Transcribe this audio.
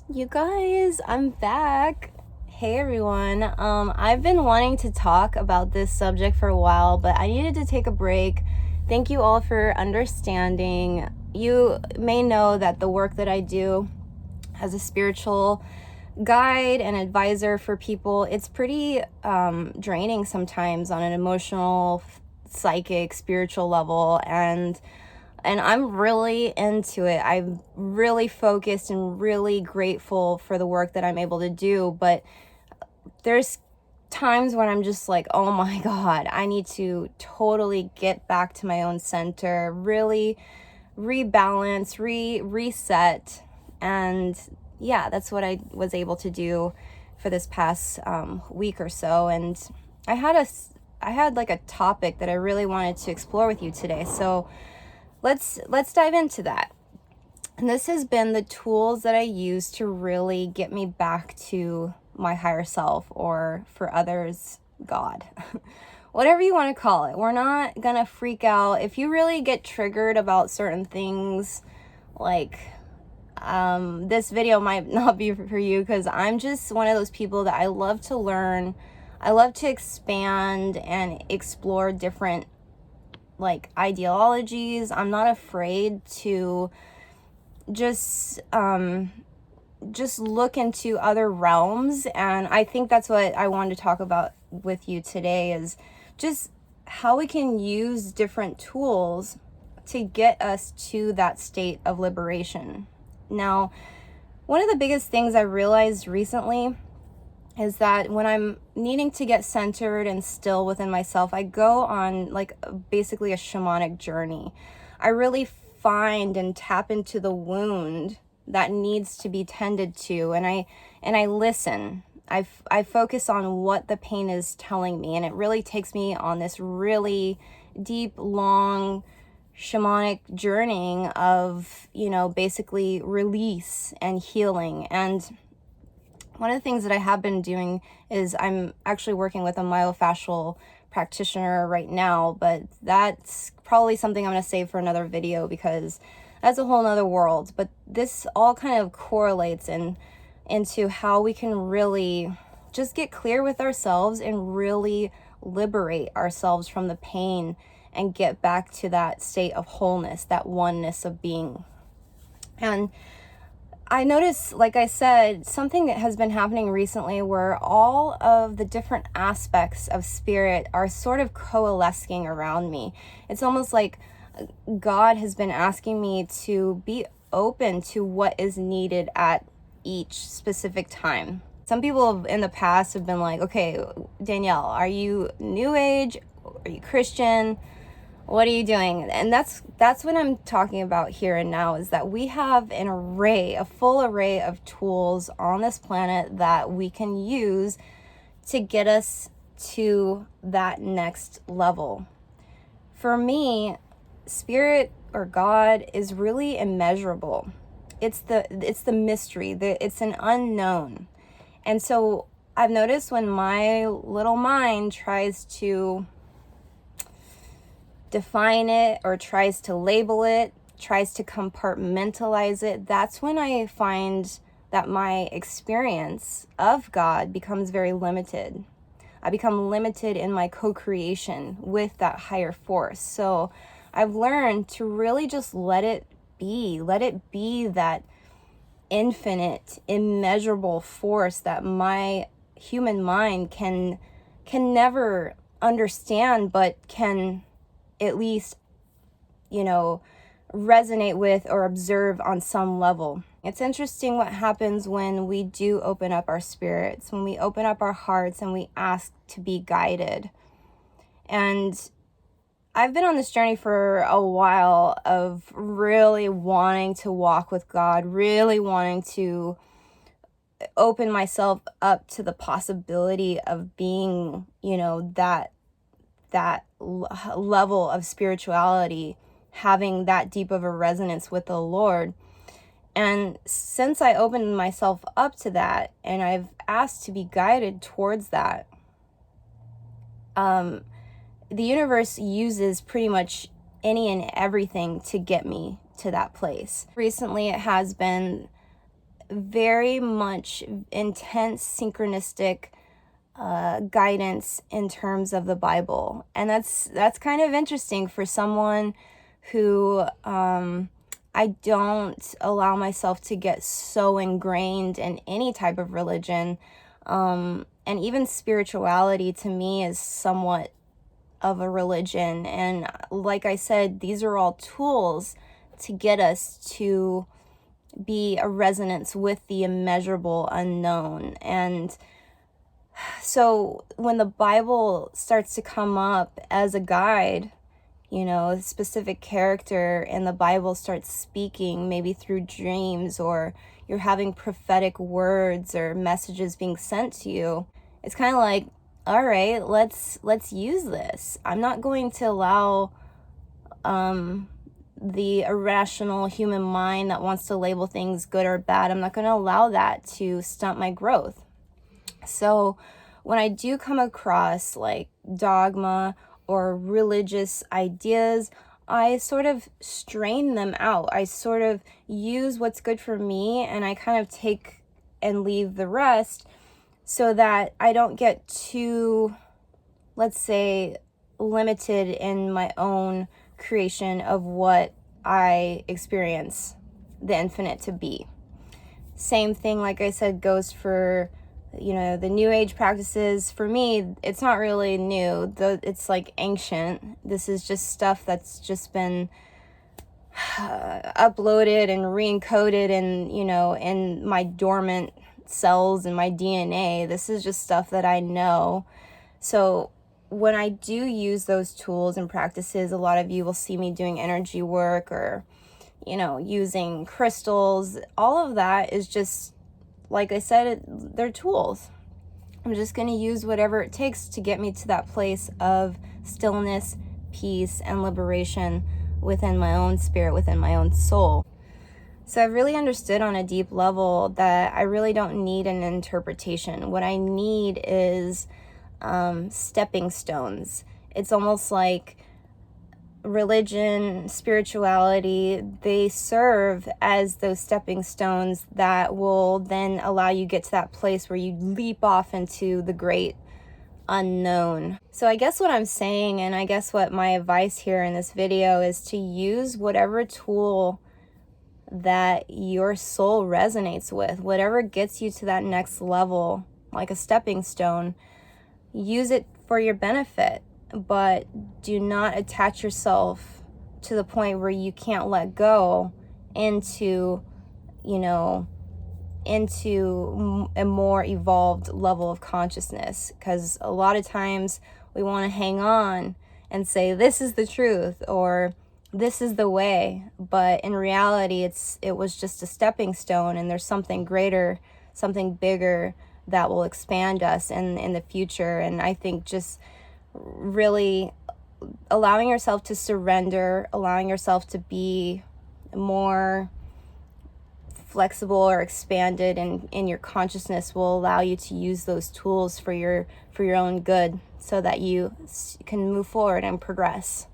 You guys, I'm back. Hey everyone. I've been wanting to talk about this subject for a while, but I needed to take a break. Thank you all for understanding. You may know that the work that I do as a spiritual guide and advisor for people, it's pretty draining sometimes on an emotional, psychic, spiritual level, and I'm really into it. I'm really focused and really grateful for the work that I'm able to do. But there's times when I'm just like, oh my God, I need to totally get back to my own center, really rebalance, reset. And yeah, that's what I was able to do for this past week or so. And I had like a topic that I really wanted to explore with you today. So let's dive into that. And this has been the tools that I use to really get me back to my higher self, or for others, God. Whatever you want to call it. We're not going to freak out. If you really get triggered about certain things, like this video might not be for you, because I'm just one of those people that I love to learn. I love to expand and explore different like ideologies. I'm not afraid to just look into other realms, and I think that's what I wanted to talk about with you today, is just how we can use different tools to get us to that state of liberation. Now, one of the biggest things I realized recently is that when I'm needing to get centered and still within myself, I go on like basically a shamanic journey. I really find and tap into the wound that needs to be tended to, and I listen. I focus on what the pain is telling me, and it really takes me on this really deep, long shamanic journey of, basically release and healing. And one of the things that I have been doing is I'm actually working with a myofascial practitioner right now, but that's probably something I'm going to save for another video, because that's a whole nother world. But this all kind of correlates into how we can really just get clear with ourselves and really liberate ourselves from the pain and get back to that state of wholeness, that oneness of being. And I noticed, like I said, something that has been happening recently where all of the different aspects of spirit are sort of coalescing around me. It's almost like God has been asking me to be open to what is needed at each specific time. Some people in the past have been like, okay, Danielle, are you New Age? Are you Christian? What are you doing? And that's what I'm talking about here and now, is that we have a full array of tools on this planet that we can use to get us to that next level. For me, spirit or God is really immeasurable. It's the mystery, it's an unknown. And so I've noticed when my little mind tries to define it or tries to label it, tries to compartmentalize it, that's when I find that my experience of God becomes very limited. I become limited in my co-creation with that higher force. So I've learned to really just let it be that infinite, immeasurable force that my human mind can never understand, but can at least, resonate with or observe on some level. It's interesting what happens when we do open up our spirits, when we open up our hearts and we ask to be guided. And I've been on this journey for a while of really wanting to walk with God, really wanting to open myself up to the possibility of being, that level of spirituality, having that deep of a resonance with the Lord. And since I opened myself up to that and I've asked to be guided towards that, the universe uses pretty much any and everything to get me to that place. Recently, it has been very much intense synchronistic guidance in terms of the Bible. And that's kind of interesting for someone who I don't allow myself to get so ingrained in any type of religion. And even spirituality to me is somewhat of a religion. And like I said, these are all tools to get us to be a resonance with the immeasurable unknown. And so when the Bible starts to come up as a guide, you know, a specific character in the Bible starts speaking, maybe through dreams, or you're having prophetic words or messages being sent to you, it's kind of like, all right, let's use this. I'm not going to allow the irrational human mind that wants to label things good or bad. I'm not going to allow that to stunt my growth. So when I do come across like dogma or religious ideas, I sort of strain them out. I sort of use what's good for me, and I kind of take and leave the rest, so that I don't get too, let's say, limited in my own creation of what I experience the infinite to be. Same thing, like I said, goes for, you know, the New Age practices. For me, it's not really new. It's like ancient. This is just stuff that's just been uploaded and re-encoded and, you know, in my dormant cells in my DNA. This is just stuff that I know. So when I do use those tools and practices, a lot of you will see me doing energy work or, you know, using crystals. All of that is just, like I said, they're tools. I'm just going to use whatever it takes to get me to that place of stillness, peace, and liberation within my own spirit, within my own soul. So I've really understood on a deep level that I really don't need an interpretation. What I need is stepping stones. It's almost like religion, spirituality, they serve as those stepping stones that will then allow you to get to that place where you leap off into the great unknown. So I guess what I'm saying, and I guess what my advice here in this video, is to use whatever tool that your soul resonates with, whatever gets you to that next level, like a stepping stone. Use it for your benefit, but do not attach yourself to the point where you can't let go into, you know, into a more evolved level of consciousness. Because a lot of times we want to hang on and say, this is the truth, or this is the way. But in reality, it was just a stepping stone, and there's something greater, something bigger that will expand us in the future. And I think just really allowing yourself to surrender, allowing yourself to be more flexible or expanded in your consciousness will allow you to use those tools for your own good, so that you can move forward and progress.